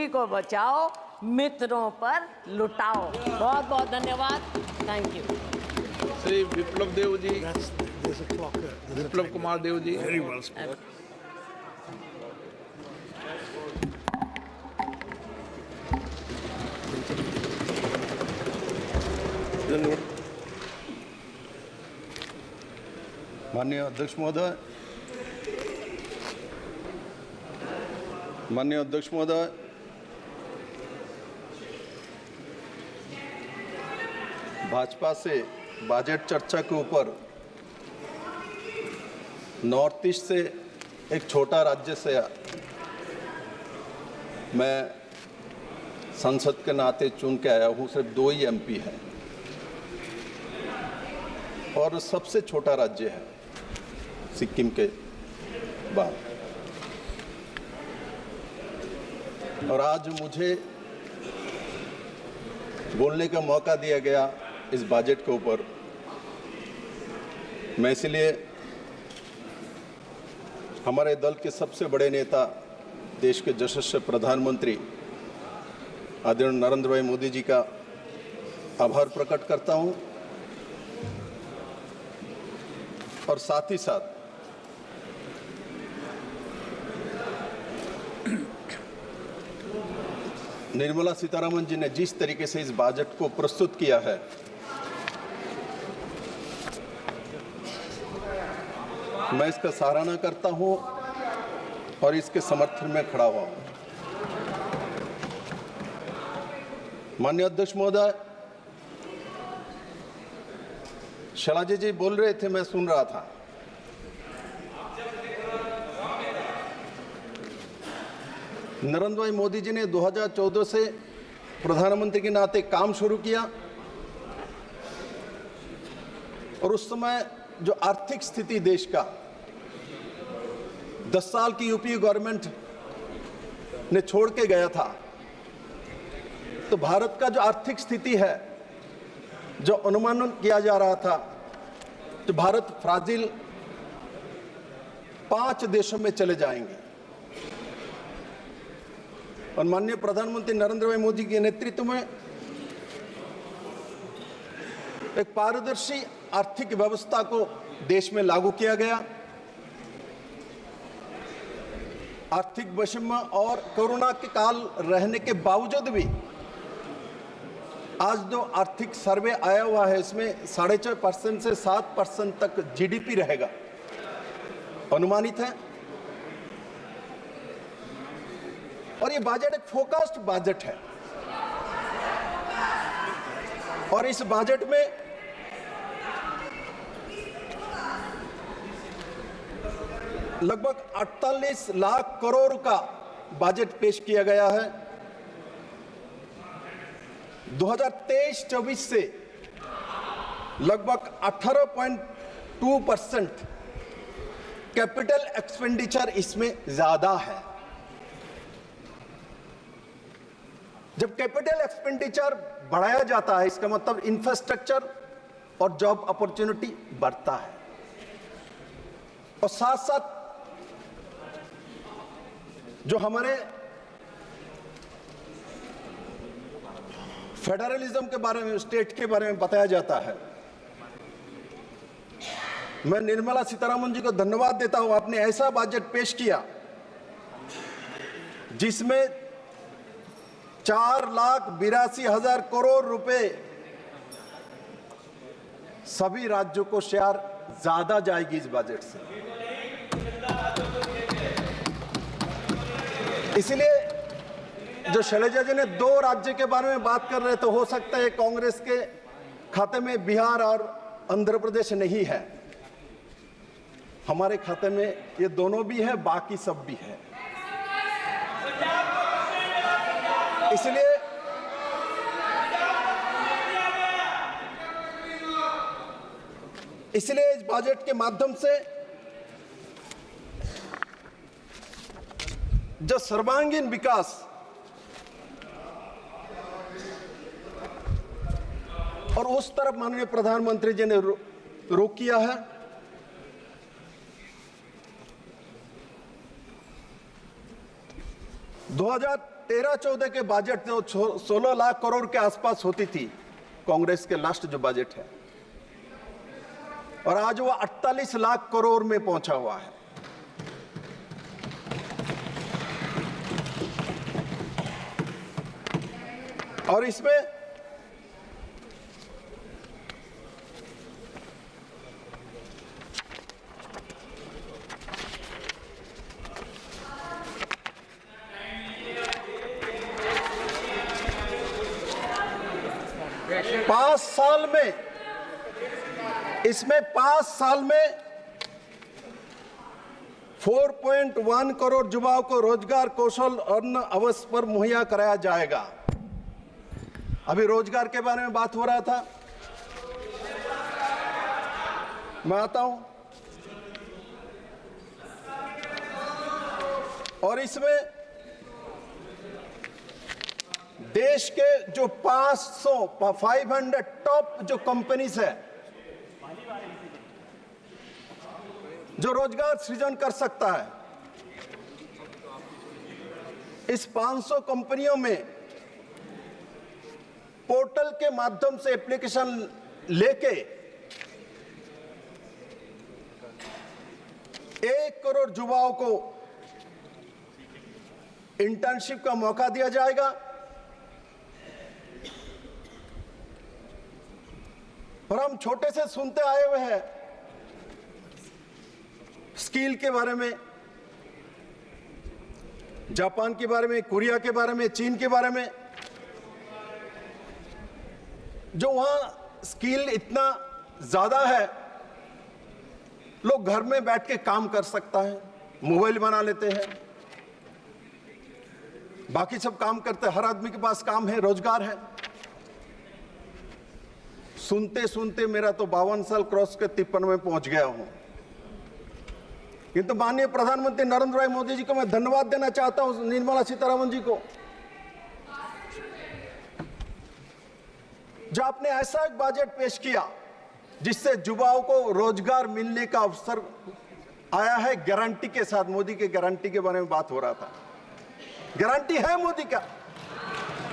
बेटी को बचाओ, मित्रों पर लुटाओ। बहुत बहुत धन्यवाद। Thank you. Shri Viplav Dev ji, Viplav Kumar Dev ji. Very well spoken. माननीय अध्यक्ष महोदय, भाजपा से बजट चर्चा के ऊपर नॉर्थ ईस्ट से एक छोटा राज्य से मैं संसद के नाते चुन के आया हूँ। सिर्फ 2 ही एमपी हैं और सबसे छोटा राज्य है सिक्किम के बाद। और आज मुझे बोलने का मौका दिया गया इस बजट के ऊपर। मैं इसलिए हमारे दल के सबसे बड़े नेता, देश के यशस्वी प्रधानमंत्री आदरणीय नरेंद्र भाई मोदी जी का आभार प्रकट करता हूं और साथ ही साथ निर्मला सीतारमण जी ने जिस तरीके से इस बजट को प्रस्तुत किया है, मैं इसका सराहना करता हूं और इसके समर्थन में खड़ा हुआ हूं। माननीय अध्यक्ष महोदय, शैलजा जी बोल रहे थे, मैं सुन रहा था। नरेंद्र भाई मोदी जी ने 2014 से प्रधानमंत्री के नाते काम शुरू किया और उस समय जो आर्थिक स्थिति देश का 10 साल की यूपीए गवर्नमेंट ने छोड़ के गया था, तो भारत का जो आर्थिक स्थिति है, जो अनुमान किया जा रहा था, तो भारत फ्राजिल 5 देशों में चले जाएंगे। और माननीय प्रधानमंत्री नरेंद्र भाई मोदी के नेतृत्व में एक पारदर्शी आर्थिक व्यवस्था को देश में लागू किया गया। आर्थिक वैषम्य और कोरोना के काल रहने के बावजूद भी आज जो आर्थिक सर्वे आया हुआ है, इसमें 6.5% से 7% तक जीडीपी रहेगा अनुमानित है। और ये बजट एक फोकस्ड बजट है और इस बजट में लगभग 48 लाख करोड़ का बजट पेश किया गया है। 2023-24 से लगभग 18.2% कैपिटल एक्सपेंडिचर इसमें ज्यादा है। जब कैपिटल एक्सपेंडिचर बढ़ाया जाता है, इसका मतलब इंफ्रास्ट्रक्चर और जॉब अपॉर्चुनिटी बढ़ता है और साथ साथ जो हमारे फेडरलिज्म के बारे में, स्टेट के बारे में बताया जाता है। मैं निर्मला सीतारमण जी को धन्यवाद देता हूं, आपने ऐसा बजट पेश किया जिसमें 4,82,000 करोड़ रुपए सभी राज्यों को शेयर ज्यादा जाएगी इस बजट से। इसलिए जो शैलजा जी ने 2 राज्य के बारे में बात कर रहे, तो हो सकता है कांग्रेस के खाते में बिहार और आंध्र प्रदेश नहीं है, हमारे खाते में ये दोनों भी है, बाकी सब भी है। इसलिए इस बजट के माध्यम से जो सर्वांगीण विकास और उस तरफ माननीय प्रधानमंत्री जी ने रुख किया है। दो 2000 2013-14 के बजट जो 16 लाख करोड़ के आसपास होती थी, कांग्रेस के लास्ट जो बजट है, और आज वो 48 लाख करोड़ में पहुंचा हुआ है। और इसमें इसमें 5 साल में 4.1 करोड़ युवाओं को रोजगार, कौशल और अवसर पर मुहैया कराया जाएगा। अभी रोजगार के बारे में बात हो रहा था, मैं आता हूं। और इसमें देश के जो 500 टॉप जो कंपनीज है, जो रोजगार सृजन कर सकता है, इस 500 कंपनियों में पोर्टल के माध्यम से एप्लीकेशन लेके 1 करोड़ युवाओं को इंटर्नशिप का मौका दिया जाएगा। और हम छोटे से सुनते आए हुए हैं स्किल के बारे में, जापान के बारे में, कोरिया के बारे में, चीन के बारे में, जो वहां स्किल इतना ज्यादा है, लोग घर में बैठ के काम कर सकता है, मोबाइल बना लेते हैं, बाकी सब काम करते हैं, हर आदमी के पास काम है, रोजगार है। सुनते सुनते मेरा तो 52 साल क्रॉस के 53 में पहुंच गया हूं। किंतु माननीय प्रधानमंत्री नरेंद्र भाई मोदी जी को मैं धन्यवाद देना चाहता हूं, निर्मला सीतारमण जी को, जो आपने ऐसा एक बजट पेश किया जिससे युवाओं को रोजगार मिलने का अवसर आया है, गारंटी के साथ। मोदी के गारंटी के बारे में बात हो रहा था, गारंटी है मोदी का,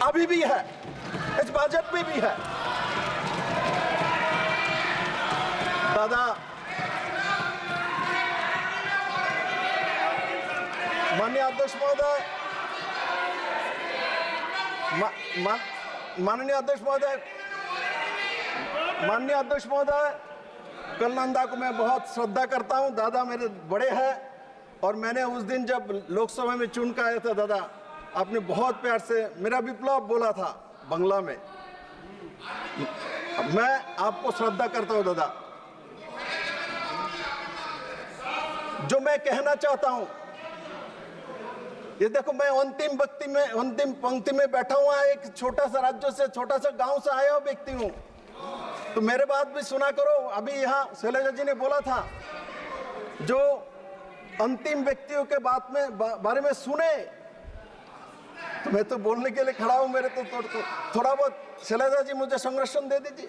अभी भी है, इस बजट में भी है। दादा, माननीय अध्यक्ष महोदय, माननीय अध्यक्ष महोदय, कलनंदा को मैं बहुत श्रद्धा करता हूं। दादा मेरे बड़े हैं, और मैंने उस दिन जब लोकसभा में चुन कर आया था, दादा आपने बहुत प्यार से मेरा विप्लव बोला था बंगला में। मैं आपको श्रद्धा करता हूं दादा। जो मैं कहना चाहता हूं, ये देखो, मैं अंतिम पंक्ति में बैठा हुआ एक छोटा सा राज्य से, छोटा सा गांव से आया हुआ व्यक्ति हूं, तो मेरे बात भी सुना करो। अभी यहाँ शैलजा जी ने बोला था, जो अंतिम व्यक्तियों के बारे में सुने, तो मैं तो बोलने के लिए खड़ा हूं। मेरे तो थोड़ा बहुत शैलजा जी मुझे संरक्षण दे दीजिए।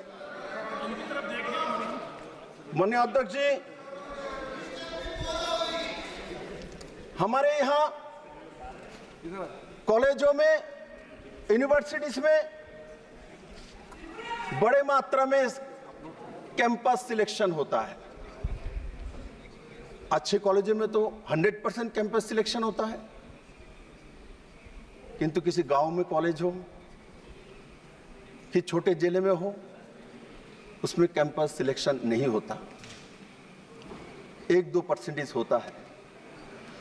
माननीय अध्यक्ष जी, हमारे यहाँ कॉलेजों में, यूनिवर्सिटीज में बड़े मात्रा में कैंपस सिलेक्शन होता है। अच्छे कॉलेजों में तो 100% कैंपस सिलेक्शन होता है, किंतु किसी गांव में कॉलेज हो कि छोटे जिले में हो, उसमें कैंपस सिलेक्शन नहीं होता, 1-2% होता है।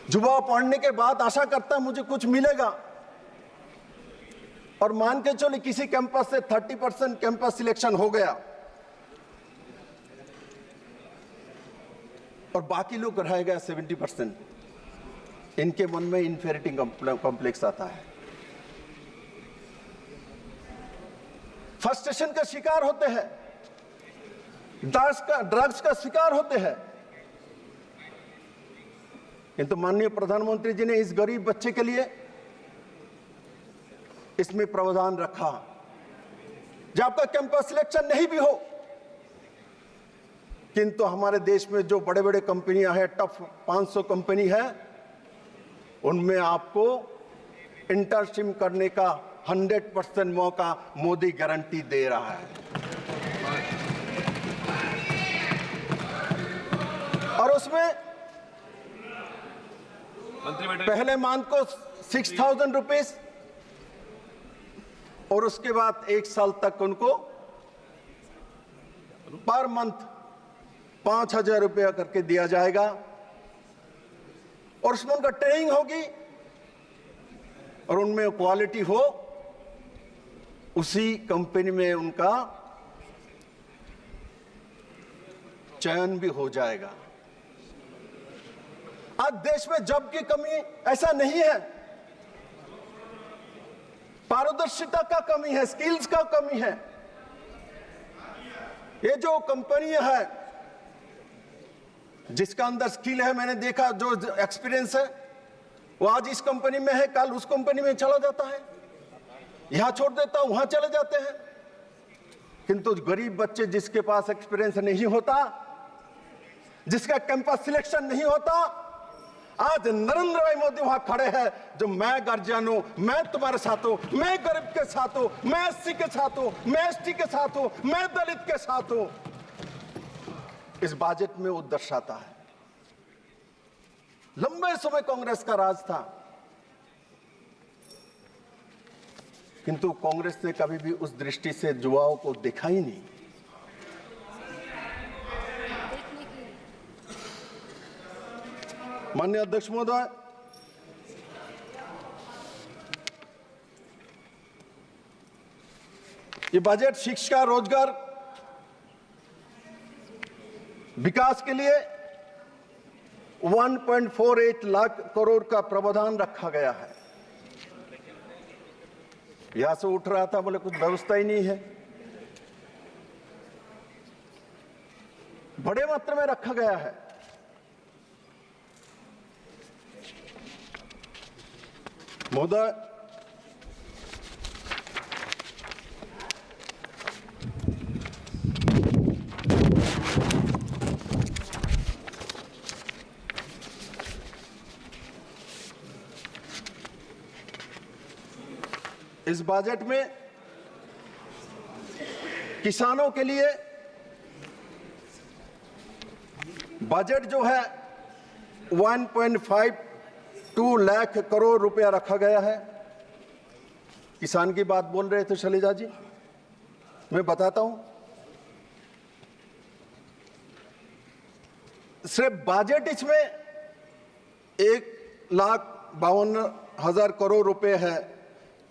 युवा पढ़ने के बाद आशा करता है मुझे कुछ मिलेगा, और मान के चलो किसी कैंपस से 30% कैंपस सिलेक्शन हो गया, और बाकी लोग रह गया 70%। इनके मन में इन्फेरिटी कॉम्प्लेक्स आता है, फ्रस्ट्रेशन का शिकार होते हैं, ड्रग्स का शिकार होते हैं। किंतु माननीय प्रधानमंत्री जी ने इस गरीब बच्चे के लिए इसमें प्रावधान रखा, जब आपका कैंपस सिलेक्शन नहीं भी हो, किंतु हमारे देश में जो बड़े बड़े कंपनियां हैं, टॉप 500 कंपनी है, उनमें आपको इंटर्नशिप करने का 100% मौका मोदी गारंटी दे रहा है। और उसमें पहले मंथ को 6,000 रुपीज और उसके बाद 1 साल तक उनको पर मंथ 5,000 रुपया करके दिया जाएगा। और उसमें उनका ट्रेनिंग होगी और उनमें क्वालिटी हो, उसी कंपनी में उनका चयन भी हो जाएगा। आज देश में जॉब की कमी ऐसा नहीं है, पारदर्शिता का कमी है, स्किल्स का कमी है। ये जो कंपनियां है जिसका अंदर स्किल है, मैंने देखा जो एक्सपीरियंस है, वो आज इस कंपनी में है, कल उस कंपनी में चला जाता है, यहां छोड़ देता वहां चले जाते हैं। किंतु गरीब बच्चे जिसके पास एक्सपीरियंस नहीं होता, जिसका कैंपस सिलेक्शन नहीं होता, आज नरेंद्र भाई मोदी वहां खड़े हैं जो मैं गार्जियन हूं, मैं तुम्हारे साथ हूं, मैं गरीब के साथ हूं, मैं एससी के साथ हूं, मैं एसटी के साथ हूं, मैं दलित के साथ हूं। इस बजट में वो दर्शाता है। लंबे समय कांग्रेस का राज था, किंतु कांग्रेस ने कभी भी उस दृष्टि से युवाओं को देखा ही नहीं। माननीय अध्यक्ष महोदय, ये बजट शिक्षा, रोजगार, विकास के लिए 1.48 लाख करोड़ का प्रावधान रखा गया है। यहां से उठ रहा था, बोले कुछ व्यवस्था ही नहीं है। बड़े मात्रा में रखा गया है। महोदय, इस बजट में किसानों के लिए बजट जो है 1.52 लाख करोड़ रुपया रखा गया है। किसान की बात बोल रहे थे शैलजा जी, मैं बताता हूं। सिर्फ बजट इसमें 1,52,000 करोड़ रुपए है,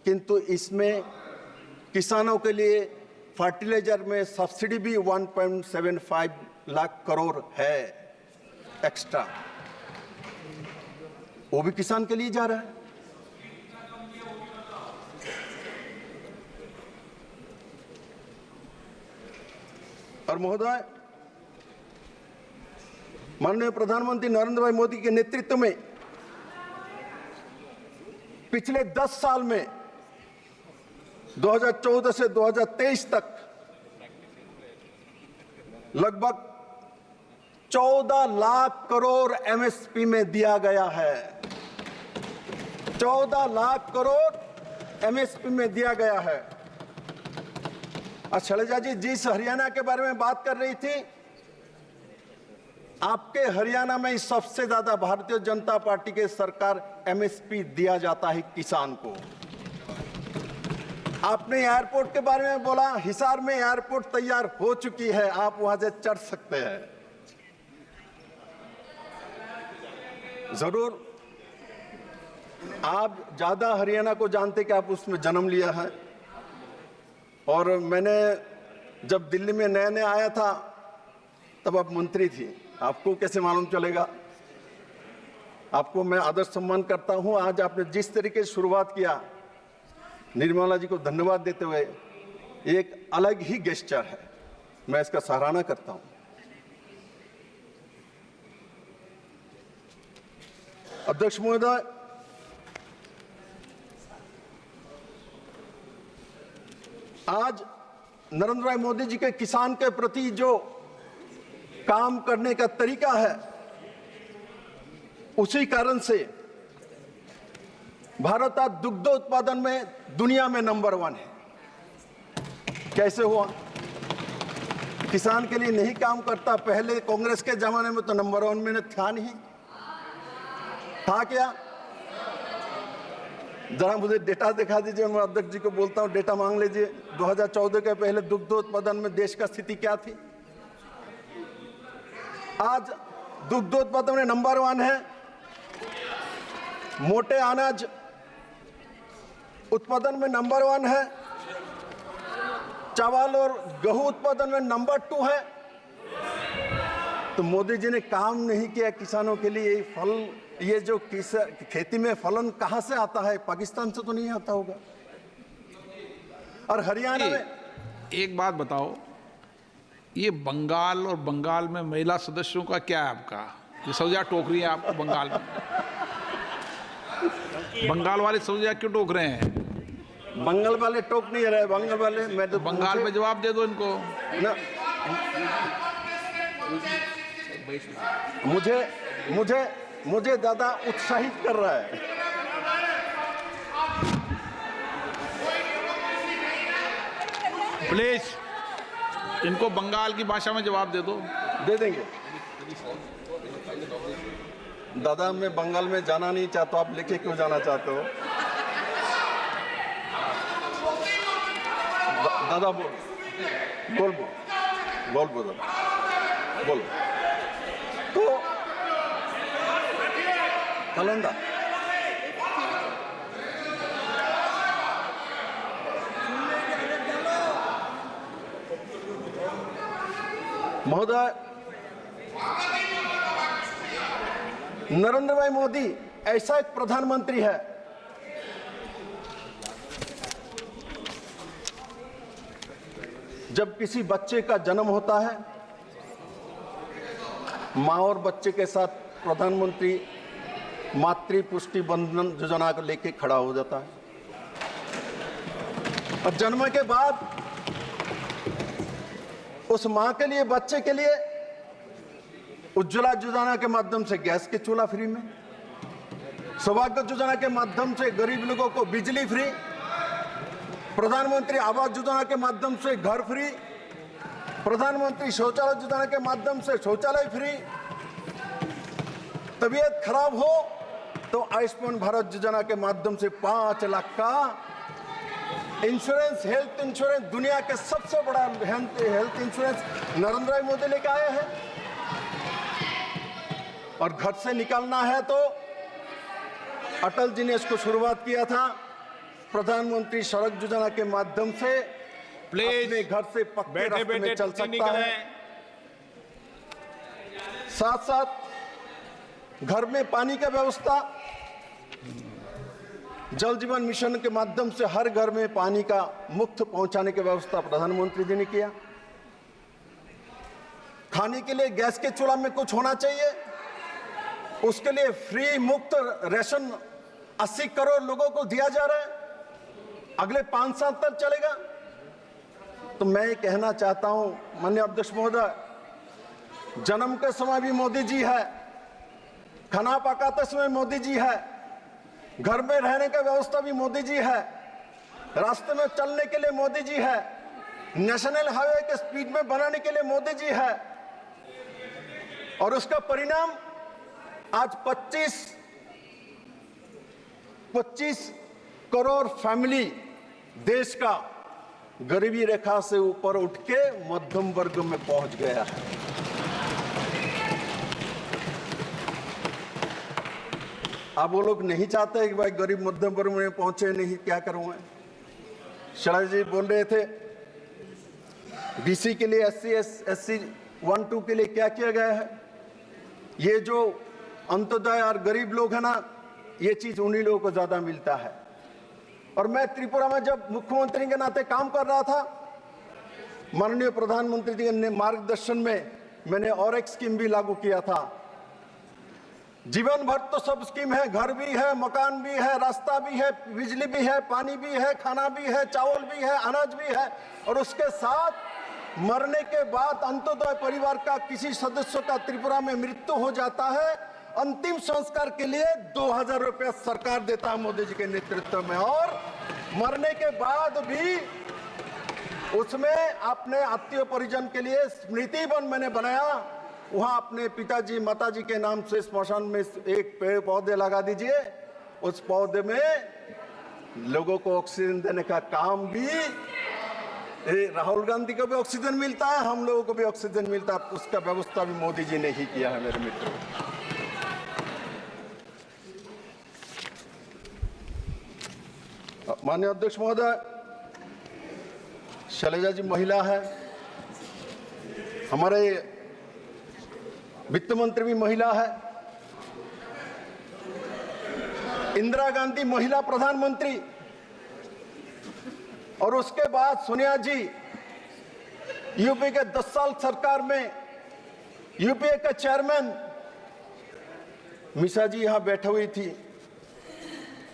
किंतु इसमें किसानों के लिए फर्टिलाइजर में सब्सिडी भी 1.75 लाख करोड़ है एक्स्ट्रा, वो भी किसान के लिए जा रहा है। और महोदय, माननीय प्रधानमंत्री नरेंद्र भाई मोदी के नेतृत्व में पिछले 10 साल में 2014 से 2023 तक लगभग 14 लाख करोड़ एमएसपी में दिया गया है। 14 लाख करोड़ एमएसपी में दिया गया है। शैलजा जी जिस हरियाणा के बारे में बात कर रही थी, आपके हरियाणा में सबसे ज्यादा भारतीय जनता पार्टी के सरकार एमएसपी दिया जाता है किसान को। आपने एयरपोर्ट के बारे में बोला, हिसार में एयरपोर्ट तैयार हो चुकी है, आप वहां से चढ़ सकते हैं। जरूर आप ज्यादा हरियाणा को जानते कि आप उसमें जन्म लिया है। और मैंने जब दिल्ली में नया नया आया था तब आप मंत्री थी, आपको कैसे मालूम चलेगा। आपको मैं आदर सम्मान करता हूं। आज आपने जिस तरीके से शुरुआत किया, निर्मला जी को धन्यवाद देते हुए, एक अलग ही गेस्चर है, मैं इसका सराहना करता हूं। अध्यक्ष महोदय, आज नरेंद्र भाई मोदी जी के किसान के प्रति जो काम करने का तरीका है, उसी कारण से भारत आज दुग्ध उत्पादन में दुनिया में नंबर 1 है। कैसे हुआ? किसान के लिए नहीं काम करता। पहले कांग्रेस के जमाने में तो नंबर 1 में था नहीं, था क्या? जरा मुझे डेटा दिखा दीजिए। मैं अध्यक्ष जी को बोलता हूं, डेटा मांग लीजिए। 2014 के पहले दुग्ध उत्पादन में देश का स्थिति क्या थी? आज दुग्ध उत्पादन में नंबर 1 है। मोटे अनाज उत्पादन में नंबर 1 है। चावल और गेहूं उत्पादन में नंबर 2 है। तो मोदी जी ने काम नहीं किया किसानों के लिए। फल, ये जो खेती में फलन कहां से आता है? पाकिस्तान से तो नहीं आता होगा। और हरियाणा में एक बात बताओ, ये बंगाल और बंगाल में महिला सदस्यों का क्या है आपका? ये सब्जियां टोक रही है आपको बंगाल में? बंगाल वाले सब्जियां क्यों टोक रहे हैं? बंगाल वाले टोक नहीं रहे। बंगाल वाले, मैं तो बंगाल में जवाब दे दो इनको ना। मुझे ज्यादा उत्साहित कर रहा है। प्लीज इनको बंगाल की भाषा में जवाब दे दो। दे देंगे। दादा, मैं बंगाल में जाना नहीं चाहता। आप लेके क्यों जाना चाहते हो? दादा बोल तो कलंदा महोदय, नरेंद्र भाई मोदी ऐसा एक प्रधानमंत्री है जब किसी बच्चे का जन्म होता है, मां और बच्चे के साथ प्रधानमंत्री मातृ पुष्टि बंधन योजना को लेके खड़ा हो जाता है। और जन्म के बाद उस मां के लिए, बच्चे के लिए उज्ज्वला योजना के माध्यम से गैस के चूल्हा फ्री में, सौभाग्य योजना के माध्यम से गरीब लोगों को बिजली फ्री, प्रधानमंत्री आवास योजना के माध्यम से घर फ्री, प्रधानमंत्री शौचालय योजना के माध्यम से शौचालय फ्री। तबीयत खराब हो तो आयुष्मान भारत योजना के माध्यम से 5 लाख का इंश्योरेंस, हेल्थ इंश्योरेंस, दुनिया के सबसे बड़ा हेल्थ इंश्योरेंस नरेंद्र भाई मोदी लेके आए हैं। और घर से निकलना है तो अटल जी ने इसको शुरुआत किया था, प्रधानमंत्री सड़क योजना के माध्यम से अपने घर से पक्के रास्ते में चल सकता है। साथ साथ घर में पानी का व्यवस्था, जल जीवन मिशन के माध्यम से हर घर में पानी का मुफ्त पहुंचाने की व्यवस्था प्रधानमंत्री जी ने किया। खाने के लिए गैस के चूल्हा में कुछ होना चाहिए, उसके लिए फ्री मुफ्त राशन 80 करोड़ लोगों को दिया जा रहा है, अगले 5 साल तक चलेगा। तो मैं कहना चाहता हूं माननीय अध्यक्ष महोदय, जन्म के समय भी मोदी जी है, खाना पकाते समय मोदी जी है, घर में रहने का व्यवस्था भी मोदी जी है, रास्ते में चलने के लिए मोदी जी है, नेशनल हाईवे के स्पीड में बनाने के लिए मोदी जी है। और उसका परिणाम आज 25 करोड़ फैमिली देश का गरीबी रेखा से ऊपर उठ के मध्यम वर्ग में पहुंच गया है। अब वो लोग नहीं चाहते कि भाई गरीब मध्यम वर्ग में पहुंचे नहीं, क्या करूंगा। शरद जी बोल रहे थे बीसी के लिए, SC 1-2 के लिए क्या किया गया है। ये जो अंत्योदय और गरीब लोग हैं ना, ये चीज उन्हीं लोगों को ज्यादा मिलता है। और मैं त्रिपुरा में जब मुख्यमंत्री के नाते काम कर रहा था, माननीय प्रधानमंत्री जी के मार्गदर्शन में मैंने और एक स्कीम भी लागू किया था। जीवन भर तो सब स्कीम है, घर भी है, मकान भी है, रास्ता भी है, बिजली भी है, पानी भी है, खाना भी है, चावल भी है, अनाज भी है। और उसके साथ मरने के बाद अंत्योदय परिवार का किसी सदस्य का त्रिपुरा में मृत्यु हो जाता है अंतिम संस्कार के लिए 2000 रुपया सरकार देता है मोदी जी के नेतृत्व में। और मरने के बाद भी उसमें अपने आत्मीय परिजन के लिए स्मृति वन मैंने बनाया, वहां अपने पिताजी माताजी के नाम से स्मशान में एक पेड़ पौधे लगा दीजिए। उस पौधे में लोगों को ऑक्सीजन देने का काम भी, राहुल गांधी को भी ऑक्सीजन मिलता है, हम लोगों को भी ऑक्सीजन मिलता है, उसका व्यवस्था भी मोदी जी ने ही किया है मेरे मित्रों। माननीय अध्यक्ष महोदय, शैलजा जी महिला है, हमारे वित्त मंत्री भी महिला है, इंदिरा गांधी महिला प्रधानमंत्री, और उसके बाद सोनिया जी यूपी के 10 साल सरकार में यूपीए के चेयरमैन। मिशा जी यहां बैठे हुई थी,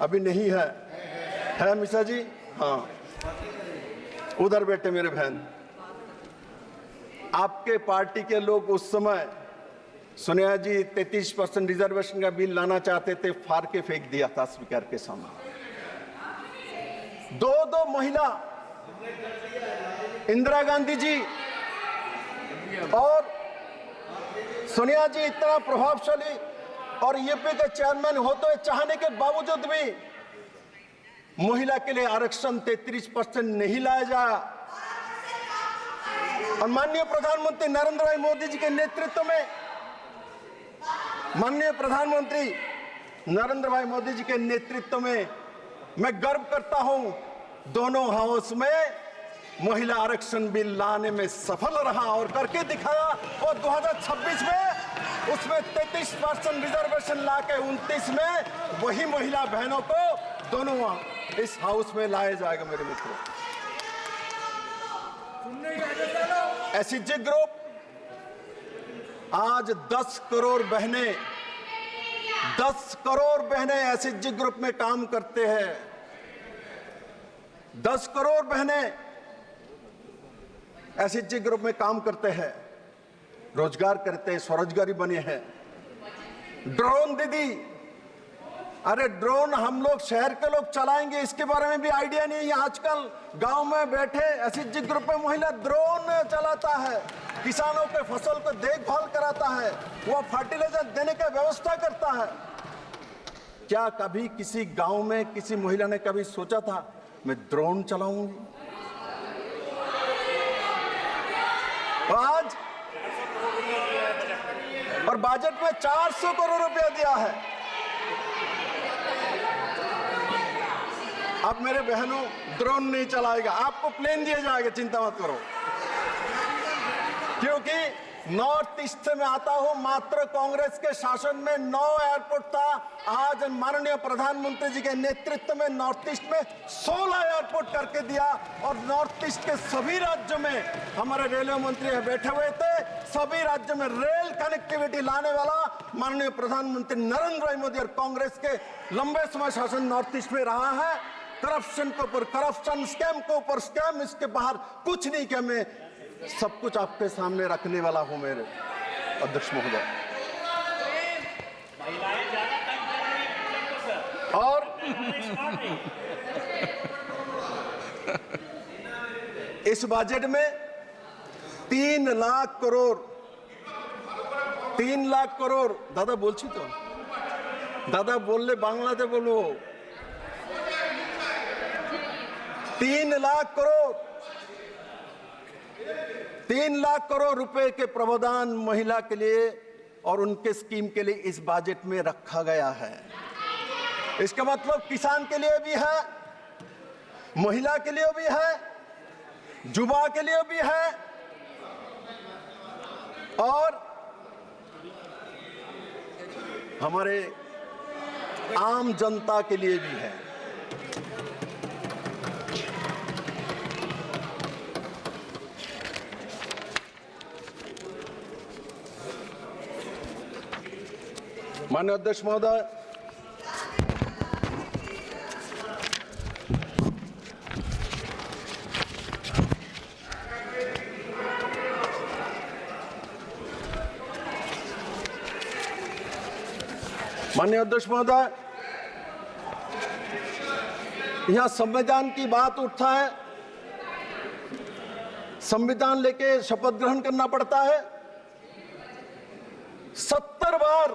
अभी नहीं है मिशा जी? हाँ, उधर बैठे मेरे बहन। आपके पार्टी के लोग उस समय सोनिया जी 33% रिजर्वेशन का बिल लाना चाहते थे, फाड़ के फेंक दिया था स्पीकर के सामने। दो महिला, इंदिरा गांधी जी और सोनिया जी, इतना प्रभावशाली और यूपी के चेयरमैन होते हुए चाहने के बावजूद भी महिला के लिए आरक्षण 33% नहीं लाया जाए। और माननीय प्रधानमंत्री नरेंद्र भाई मोदी जी के नेतृत्व में, माननीय प्रधानमंत्री नरेंद्र भाई मोदी जी के नेतृत्व में मैं गर्व करता हूं, दोनों हाउस में महिला आरक्षण बिल लाने में सफल रहा और करके दिखाया। और 2026 में उसमें 33% रिजर्वेशन लाके 29 में वही महिला बहनों को दोनों इस हाउस में लाया जाएगा। मेरे मित्रों, एसएचजी ग्रुप आज 10 करोड़ बहनें, 10 करोड़ बहनें एसएचजी ग्रुप में काम करते हैं। 10 करोड़ बहनें एसएचजी ग्रुप में काम करते हैं, रोजगार करते हैं, स्वरोजगारी बने हैं। ड्रोन दीदी, अरे ड्रोन हम लोग शहर के लोग चलाएंगे, इसके बारे में भी आइडिया नहीं है। आजकल गांव में बैठे एसएचजी ग्रुप में महिला ड्रोन चलाता है, किसानों के फसल को देखभाल कराता है, वो फर्टिलाइजर देने का व्यवस्था करता है। क्या कभी किसी गांव में किसी महिला ने कभी सोचा था मैं ड्रोन चलाऊंगी? आज और बजट में 400 करोड़ रुपया दिया है। अब मेरे बहनों, ड्रोन नहीं चलाएगा, आपको प्लेन दिया जाएगा, चिंता मत करो। क्योंकि नॉर्थ ईस्ट से मैं आता हूं, मात्र कांग्रेस के शासन में 9 एयरपोर्ट था, आज माननीय प्रधानमंत्री जी के नेतृत्व में नॉर्थ ईस्ट में 16 एयरपोर्ट करके दिया। और नॉर्थ ईस्ट के सभी राज्यों में हमारे रेलवे मंत्री बैठे हुए थे, सभी राज्यों में रेल कनेक्टिविटी लाने वाला माननीय प्रधानमंत्री नरेंद्र भाई मोदी और कांग्रेस के लंबे समय शासन नॉर्थ ईस्ट में रहा है। करप्शन के ऊपर करप्शन, स्कैम के ऊपर स्कैम, इसके बाहर कुछ नहीं किया। मैं सब कुछ आपके सामने रखने वाला हूं मेरे अध्यक्ष महोदय। और इस बजट में 3 लाख करोड़, 3 लाख करोड़, दादा बोलছি তো, दादा बोलले बांग्लाते बोलो, 3 लाख करोड़, 3 लाख करोड़ रुपए के प्रावधान महिला के लिए और उनके स्कीम के लिए इस बजट में रखा गया है। इसका मतलब किसान के लिए भी है, महिला के लिए भी है, युवा के लिए भी है और हमारे आम जनता के लिए भी है। माननीय अध्यक्ष महोदय, माननीय अध्यक्ष महोदय, यहां संविधान की बात उठता है। संविधान लेके शपथ ग्रहण करना पड़ता है। 70 बार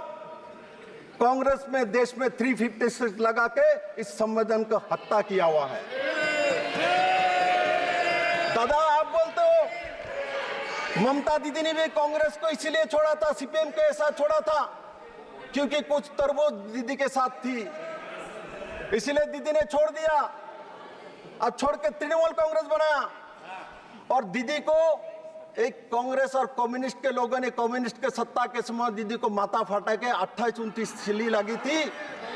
कांग्रेस में देश में 356 लगा के इस संविधान को हत्या किया हुआ है। दादा, आप बोलते हो ममता दीदी ने भी कांग्रेस को इसीलिए छोड़ा था, सीपीएम के साथ छोड़ा था क्योंकि कुछ तरबूज दीदी के साथ थी, इसलिए दीदी ने छोड़ दिया और छोड़ के तृणमूल कांग्रेस बनाया। और दीदी को एक कांग्रेस और कम्युनिस्ट के लोगों ने, कम्युनिस्ट के सत्ता के समय दीदी को माथा फाटा के 28-29 सिली लगी थी।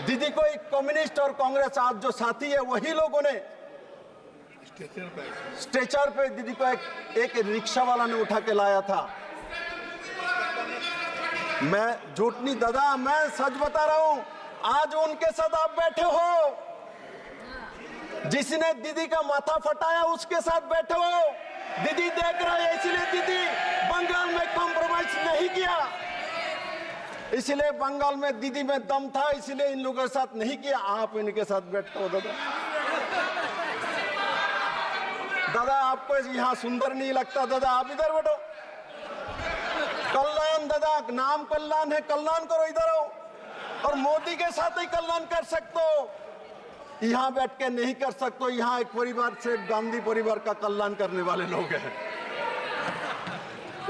दीदी को एक कम्युनिस्ट और कांग्रेस आज जो साथी है वही लोगों ने स्ट्रेचर पे दीदी को एक रिक्शा वाला ने उठा के लाया था। मैं झूठ नहीं दादा, मैं सच बता रहा हूं। आज उनके साथ आप बैठे हो, जिसने दीदी का माथा फटाया उसके साथ बैठे हो। दीदी देख रहे हैं, इसलिए दीदी बंगाल में कॉम्प्रोमाइज नहीं किया, इसलिए बंगाल में दीदी में दम था, इसलिए इन लोगों के साथ नहीं किया। आप इनके साथ बैठते हो दादा। दादा आपको यहाँ सुंदर नहीं लगता दादा, आप इधर बैठो। कल्याण दादा, नाम कल्याण है, कल्याण करो, इधर आओ। और मोदी के साथ ही कल्याण कर सकते हो, यहां बैठ के नहीं कर सकते हो। यहां एक परिवार से गांधी परिवार का कल्याण करने वाले लोग हैं,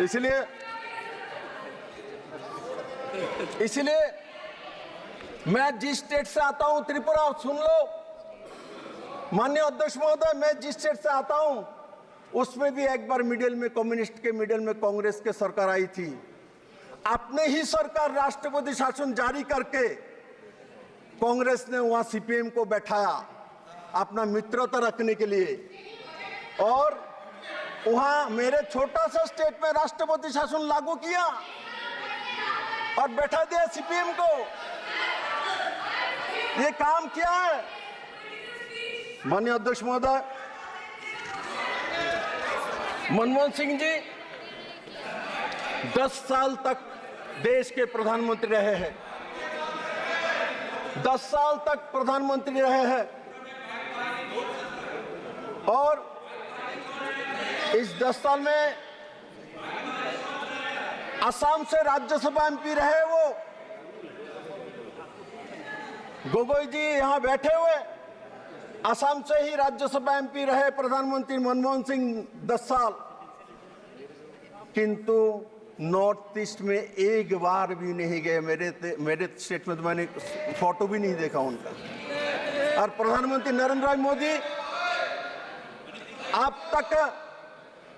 इसलिए मैं जिस स्टेट से आता हूं, त्रिपुरा, सुन लो माननीय अध्यक्ष महोदय, मैं जिस स्टेट से आता हूं उसमें भी एक बार मिडिल में कम्युनिस्ट के मिडिल में कांग्रेस की सरकार आई थी। अपने ही सरकार राष्ट्रपति शासन जारी करके कांग्रेस ने वहां सीपीएम को बैठाया अपना मित्रता रखने के लिए, और वहां मेरे छोटा सा स्टेट में राष्ट्रपति शासन लागू किया और बैठा दिया सीपीएम को। ये काम किया है माननीय अध्यक्ष महोदय। मनमोहन सिंह जी 10 साल तक देश के प्रधानमंत्री रहे हैं, 10 साल तक प्रधानमंत्री रहे हैं, और इस 10 साल में असम से राज्यसभा एमपी रहे वो। गोगोई जी यहां बैठे हुए असम से ही राज्यसभा एमपी रहे प्रधानमंत्री मनमोहन सिंह 10 साल, किंतु नॉर्थ ईस्ट में एक बार भी नहीं गए। मेरे स्टेट में तो मैंने फोटो भी नहीं देखा उनका। और प्रधानमंत्री नरेंद्र भाई मोदी अब तक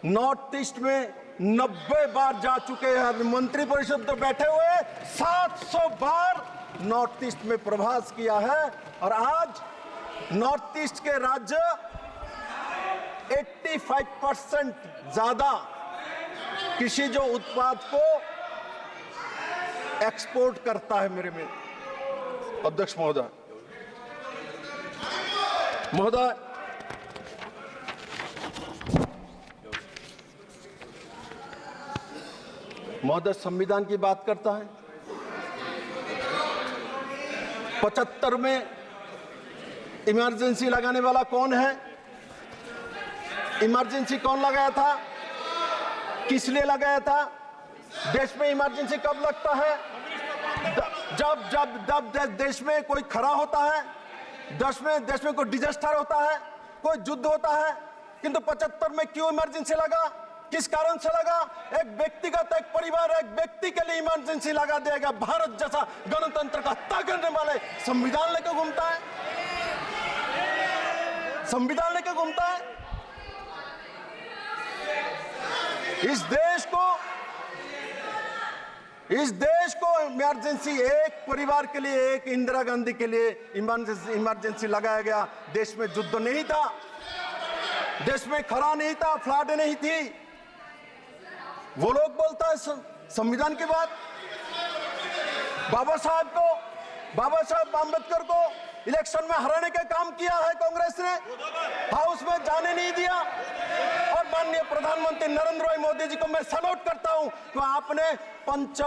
नॉर्थ ईस्ट में 90 बार जा चुके हैं, मंत्री परिषद तो बैठे हुए 700 बार नॉर्थ ईस्ट में प्रवास किया है। और आज नॉर्थ ईस्ट के राज्य 85% ज्यादा कृषि जो उत्पाद को एक्सपोर्ट करता है। मेरे में अध्यक्ष महोदय, संविधान की बात करता है। 75 में इमरजेंसी लगाने वाला कौन है? इमरजेंसी कौन लगाया था? किस लिए लगाया था? देश में इमरजेंसी कब लगता है? जब देश में कोई खरा होता है, देश में कोई डिजास्टर होता है, कोई युद्ध होता है। किंतु 75 में क्यों इमरजेंसी लगा? किस कारण से लगा? एक व्यक्तिगत, एक परिवार, एक व्यक्ति के लिए इमरजेंसी लगा देगा। भारत जैसा गणतंत्र का हत्या करने वाले संविधान लेकर घूमता है, संविधान लेकर घूमता है। इस देश को इमरजेंसी, एक परिवार के लिए, एक इंदिरा गांधी के लिए इमरजेंसी लगाया गया। देश में युद्ध नहीं था, देश में खरा नहीं था, फ्लड नहीं थी। वो लोग बोलता है संविधान की बात। बाबा साहब आंबेडकर को इलेक्शन में हराने का काम किया है कांग्रेस ने, हाउस में जाने नहीं दिया। और माननीय प्रधानमंत्री नरेंद्र भाई मोदी जी को मैं सल्यूट करता हूं कि आपने पंच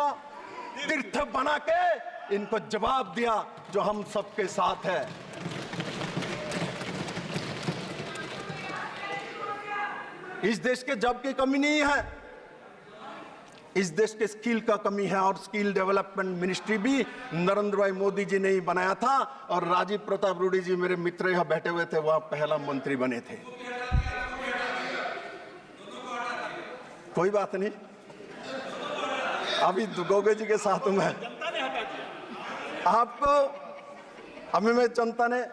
तीर्थ बना के इनको जवाब दिया जो हम सबके साथ है। इस देश के जॉब की कमी नहीं है, इस देश के स्किल का कमी है, और स्किल डेवलपमेंट मिनिस्ट्री भी नरेंद्र भाई मोदी जी ने ही बनाया था, और राजीव प्रताप रूडी जी मेरे मित्र यहाँ बैठे हुए थे, वहां पहला मंत्री बने थे। कोई बात नहीं, अभी गोगे जी के साथ हूं मैं। आपको अभी मैं जनता ने,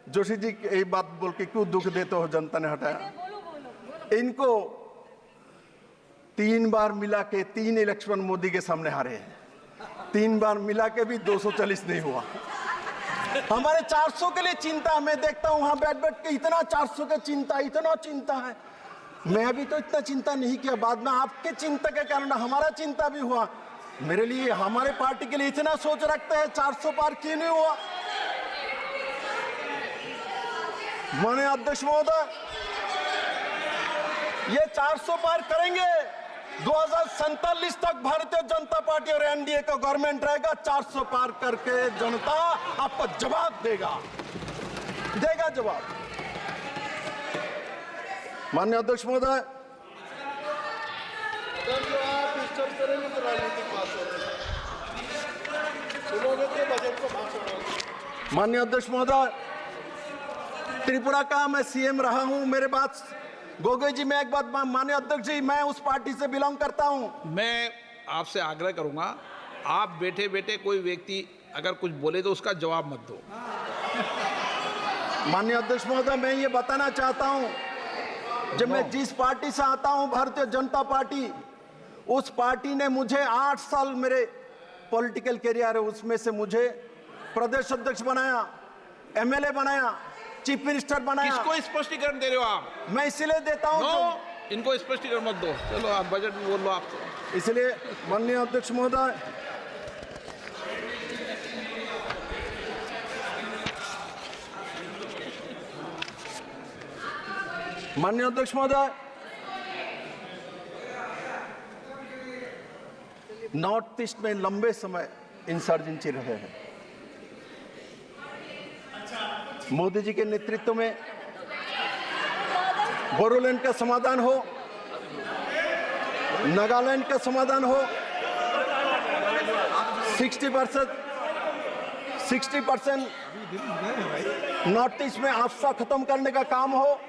जोशी जी यही बात बोल के क्यों दुख देते हो, जनता ने हटाया। इनको 3 बार मिला के 3 इलेक्शन मोदी के सामने हारे हैं, 3 बार मिला के भी 240 नहीं हुआ। हमारे 400 के लिए चिंता, मैं देखता हूं वहां बैठ बैठ के इतना 400 का चिंता, इतना चिंता है। मैं अभी तो इतना चिंता नहीं किया, बाद में आपके चिंता के कारण हमारा चिंता भी हुआ। मेरे लिए, हमारे पार्टी के लिए इतना सोच रखते हैं 400 पार क्यों नहीं हुआ। माननीय अध्यक्ष महोदय, ये 400 पार करेंगे। 2047 तक भारतीय जनता पार्टी और एनडीए का गवर्नमेंट रहेगा। 400 पार करके जनता आपको जवाब देगा जवाब। माननीय अध्यक्ष महोदय, माननीय अध्यक्ष महोदय, त्रिपुरा का मैं सीएम रहा हूं। मेरे बात गोगोई जी, मैं एक बात, माननीय अध्यक्ष जी, मैं उस पार्टी से बिलोंग करता हूं। मैं आपसे आग्रह करूंगा, आप बैठे बैठे कोई व्यक्ति अगर कुछ बोले तो उसका जवाब मत दो। माननीय अध्यक्ष महोदय, मैं ये बताना चाहता हूं, जब मैं जिस पार्टी से आता हूं, भारतीय जनता पार्टी, उस पार्टी ने मुझे 8 साल मेरे पॉलिटिकल कैरियर है, उसमें से मुझे प्रदेश अध्यक्ष बनाया, एमएलए बनाया, चीफ मिनिस्टर बनाया। किसको स्पष्टीकरण दे रहे हो आप? मैं इसलिए देता हूं इनको स्पष्टीकरण मत दो। चलो आप बजट में बोल लो आप तो। इसलिए माननीय अध्यक्ष महोदय, माननीय अध्यक्ष महोदय, नॉर्थ ईस्ट में लंबे समय इंसर्जेंसी रहे हैं। मोदी जी के नेतृत्व में बोडोलैंड का समाधान हो, नागालैंड का समाधान हो, 60% नॉर्थ ईस्ट में आपसा खत्म करने का काम हो।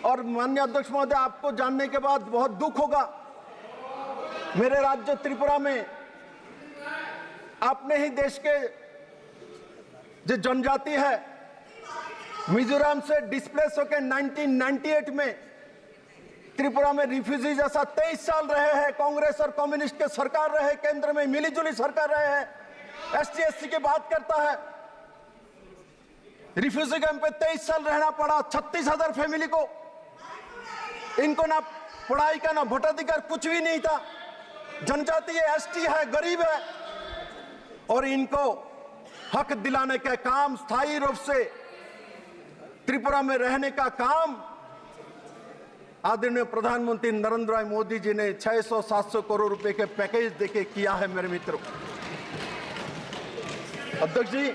और माननीय अध्यक्ष महोदय, आपको जानने के बाद बहुत दुख होगा, मेरे राज्य त्रिपुरा में अपने ही देश के जो जनजाति है, मिजोरम से डिस्प्लेस होकर 1998 में त्रिपुरा में रिफ्यूजी जैसा 23 साल रहे हैं। कांग्रेस और कम्युनिस्ट के सरकार रहे, केंद्र में मिलीजुली सरकार रहे हैं। एसटी एससी की बात करता है, रिफ्यूजी कैंप पे 23 साल रहना पड़ा 36,000 फैमिली को। इनको ना पढ़ाई का ना भोटाधिकार कुछ भी नहीं था। जनजाति है, एसटी है, गरीब है, और इनको हक दिलाने का काम, स्थायी रूप से त्रिपुरा में रहने का काम आदरणीय प्रधानमंत्री नरेंद्र भाई मोदी जी ने 600-700 करोड़ रुपए के पैकेज देके किया है। मेरे मित्रों, अध्यक्ष जी,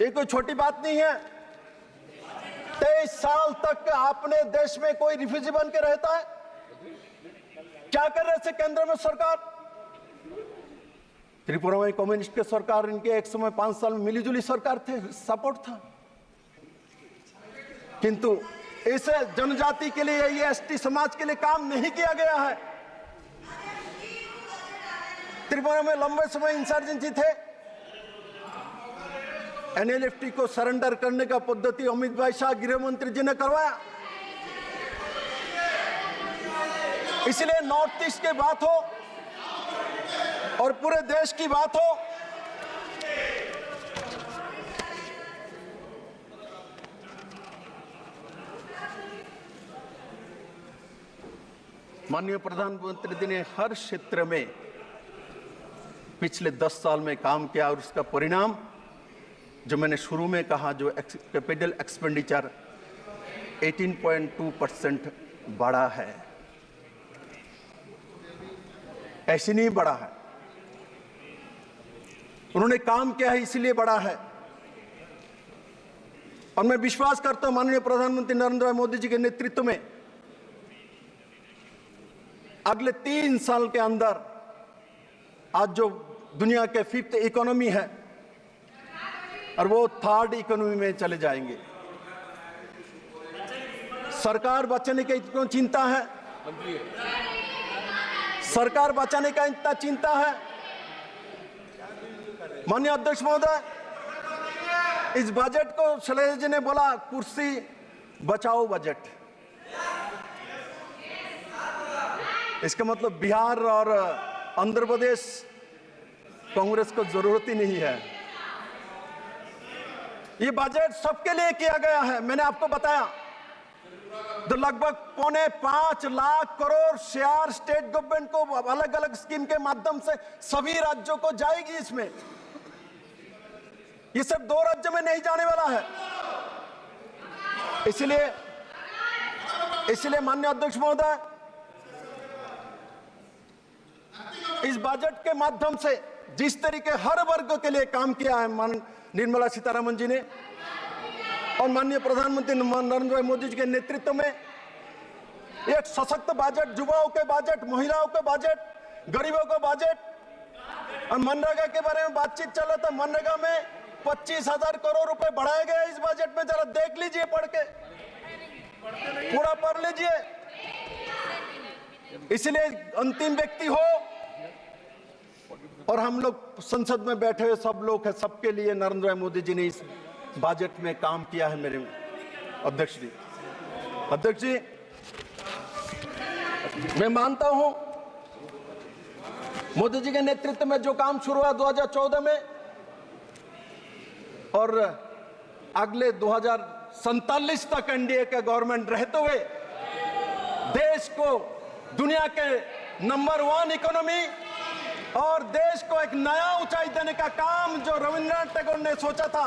ये कोई छोटी बात नहीं है। 23 साल तक अपने देश में कोई रिफ्यूजी बन के रहता है? क्या कर रहे थे केंद्र में सरकार? त्रिपुरा में कम्युनिस्ट के सरकार, इनके एक समय 5 साल में मिलीजुली सरकार थे, सपोर्ट था। किंतु इस जनजाति के लिए, ये एसटी समाज के लिए काम नहीं किया गया है। त्रिपुरा में लंबे समय इंसर्जेंसी थे। एनएलएफटी को सरेंडर करने का पद्धति अमित भाई शाह गृह मंत्री जी ने करवाया। इसलिए नॉर्थ ईस्ट की बात हो और पूरे देश की बात हो, माननीय प्रधानमंत्री जी ने हर क्षेत्र में पिछले 10 साल में काम किया, और उसका परिणाम जो मैंने शुरू में कहा, जो कैपिटल एक्सपेंडिचर 18.2% बढ़ा है, ऐसे नहीं बढ़ा है। उन्होंने काम किया है, इसलिए बड़ा है। और मैं विश्वास करता हूं माननीय प्रधानमंत्री नरेंद्र मोदी जी के नेतृत्व में अगले 3 साल के अंदर आज जो दुनिया के 5th इकोनॉमी है और वो 3rd इकोनॉमी में चले जाएंगे। सरकार बचाने की इतनी चिंता है, सरकार बचाने का इतना चिंता है। माननीय अध्यक्ष महोदय, इस बजट को शैलजा जी ने बोला कुर्सी बचाओ बजट। इसका मतलब बिहार और आंध्र प्रदेश कांग्रेस को जरूरत ही नहीं है। ये बजट सबके लिए किया गया है। मैंने आपको बताया तो लगभग 4.25 lakh crore share state government को अलग अलग स्कीम के माध्यम से सभी राज्यों को जाएगी। इसमें ये सिर्फ 2 राज्यों में नहीं जाने वाला है। इसलिए माननीय अध्यक्ष महोदय, इस बजट के माध्यम से जिस तरीके हर वर्ग के लिए काम किया है निर्मला सीतारमण जी ने और माननीय प्रधानमंत्री नरेंद्र मोदी जी के नेतृत्व में, एक सशक्त बजट, युवाओं के बजट, महिलाओं के बजट, गरीबों का बजट। और मनरेगा के बारे में बातचीत चल रहा था। मनरेगा में 25,000 करोड़ रुपए बढ़ाए गए इस बजट में। जरा देख लीजिए, पढ़ के पूरा पढ़ लीजिए। इसलिए अंतिम व्यक्ति हो और हम लोग संसद में बैठे हुए सब लोग हैं, सबके लिए नरेंद्र मोदी जी ने इस बजट में काम किया है। मेरे अध्यक्ष जी, मैं मानता हूं मोदी जी के नेतृत्व में जो काम शुरू हुआ 2014 में और अगले 2047 तक एनडीए का गवर्नमेंट रहते हुए देश को दुनिया के नंबर 1 इकोनॉमी और देश को एक नया ऊंचाई देने का काम जो रविंद्रनाथ टैगोर ने सोचा था,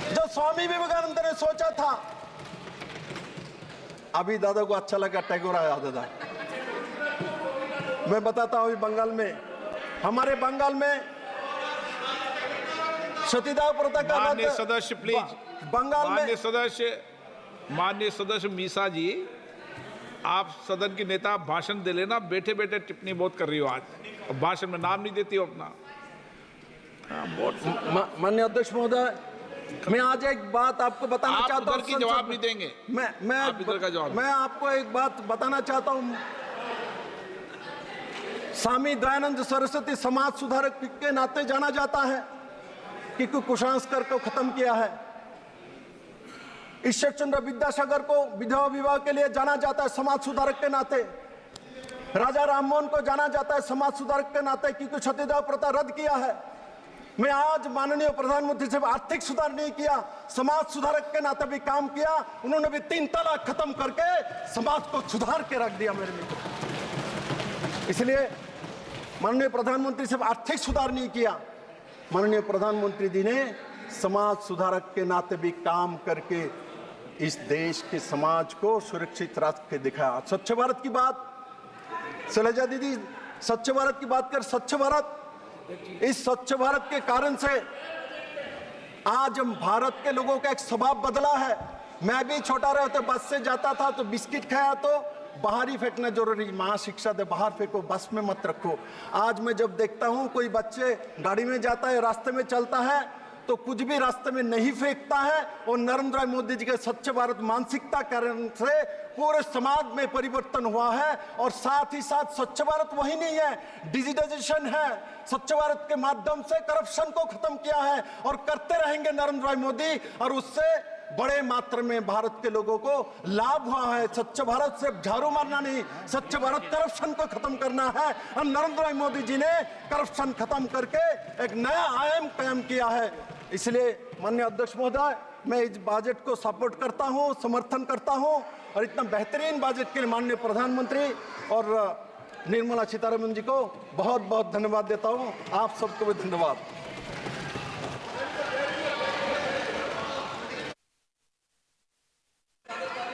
जो स्वामी विवेकानंद ने सोचा था। अभी दादा को अच्छा लगा टैगोर आया दादा। मैं बताता हूं, बंगाल में, हमारे बंगाल में सतीदाह प्रथा का माननीय सदस्य प्लीज, बंगाल में माननीय सदस्य मीसा जी, आप सदन की नेता, भाषण दे लेना। बैठे बैठे टिप्पणी बहुत कर रही हो आज, और भाषण में नाम नहीं देती हो अपना। माननीय अध्यक्ष महोदय, मैं आज एक बात आपको बताना चाहता हूं। की जवाब नहीं देंगे। मैं आपको एक बात बताना चाहता हूं। स्वामी दयानंद सरस्वती समाज सुधारक के नाते जाना जाता है, क्योंकि कुसंस्कार को खत्म किया है। ईश्वर चंद्र विद्यासागर को विधवा विवाह के लिए जाना जाता है समाज सुधारक के नाते। राजा राममोहन को जाना जाता है समाज सुधारक के नाते, क्योंकि सतीदाह प्रथा रद्द किया है। मैं आज माननीय प्रधानमंत्री से आर्थिक सुधार नहीं किया, समाज सुधारक के नाते भी काम किया। उन्होंने भी 3 तलाक खत्म करके समाज को सुधार के रख दिया मेरे मित्र। इसलिए माननीय प्रधानमंत्री से आर्थिक सुधार नहीं किया, माननीय प्रधानमंत्री जी ने समाज सुधारक के नाते भी काम करके इस देश के समाज को सुरक्षित रख के दिखाया। स्वच्छ भारत की बात शैलजा दीदी, स्वच्छ भारत की बात कर, स्वच्छ भारत, इस स्वच्छ भारत के कारण से आज हम भारत के लोगों का एक स्वभाव बदला है। मैं भी छोटा रहता बस से जाता था तो बिस्किट खाया तो बाहर ही फेंकना जरूरी, माँ शिक्षा दे बाहर फेंको, बस में मत रखो। आज मैं जब देखता हूँ कोई बच्चे गाड़ी में जाता है, रास्ते में चलता है तो कुछ भी रास्ते में नहीं फेंकता है। और नरेंद्र मोदी जी के स्वच्छ भारत मानसिकता कारण से पूरे समाज में परिवर्तन हुआ है। और साथ ही साथ स्वच्छ भारत वही नहीं है, डिजिटाइजेशन है। स्वच्छ भारत के माध्यम से करप्शन को खत्म किया है और करते रहेंगे नरेंद्र मोदी, और उससे बड़े मात्रा में भारत के लोगों को लाभ हुआ है। स्वच्छ भारत सिर्फ झाड़ू मारना नहीं, स्वच्छ भारत करप्शन को खत्म करना है। और नरेंद्र मोदी जी ने करप्शन खत्म करके एक नया आयाम कायम किया है। इसलिए माननीय अध्यक्ष महोदय, मैं इस बजट को सपोर्ट करता हूं, समर्थन करता हूं, और इतना बेहतरीन बजट के लिए माननीय प्रधानमंत्री और निर्मला सीतारमण जी को बहुत बहुत धन्यवाद देता हूं। आप सबको भी धन्यवाद।